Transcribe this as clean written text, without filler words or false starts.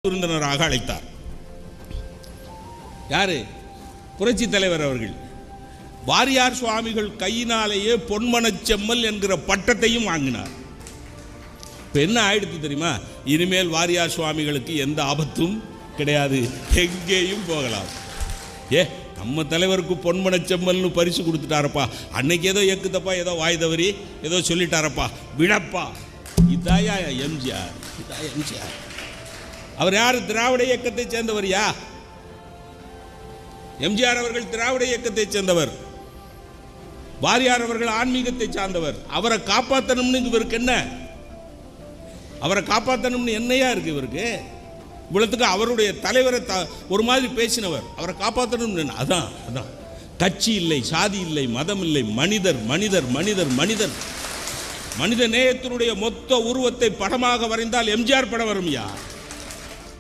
விருந்தினராக அழைத்தார். யாரு? புரட்சி தலைவர் அவர்கள். வாரியார் சுவாமிகள் கையினாலேயே பொன்மனச்செம்மல் என்கிற பட்டத்தையும் வாங்கினார். இப்போ என்ன ஆயிடுத்து தெரியுமா? இனிமேல் வாரியார் சுவாமிகளுக்கு எந்த ஆபத்தும் கிடையாது, எங்கேயும் போகலாம். நம்ம தலைவருக்கு பொன்மனச்செம்மல்னு பரிசு கொடுத்துட்டாரப்பா, அன்னைக்கு ஏதோ எக்குதப்பா, ஏதோ வாய் தவறி ஏதோ சொல்லிட்டாரப்பா, விடப்பா. இதாயா எம்ஜிஆர்? இதாயா எம்ஜிஆர்? அவர் யார்? திராவிட இயக்கத்தை சேர்ந்தவர். எம்ஜிஆர் அவர்கள் திராவிட இயக்கத்தை சேர்ந்தவர். வாரியார் அவர்கள் ஆன்மீகத்தை சார்ந்தவர். அவரை காப்பாற்றணும்னு இவருக்கு என்ன? அவரை காப்பாற்றணும்னு என்னையா இருக்கு இவருக்கு? இவ்வளவுக்கு அவருடைய தலைவரை ஒரு மாதிரி பேசினவர். அவரை காப்பாற்றணும். அதான் அதான் கட்சி இல்லை, சாதி இல்லை, மதம் இல்லை, மனிதர் மனிதர் மனிதர் மனிதர். மனித நேயத்தினுடைய மொத்த உருவத்தை படமாக வரைந்தால் எம்ஜிஆர் படம் வரும்யா.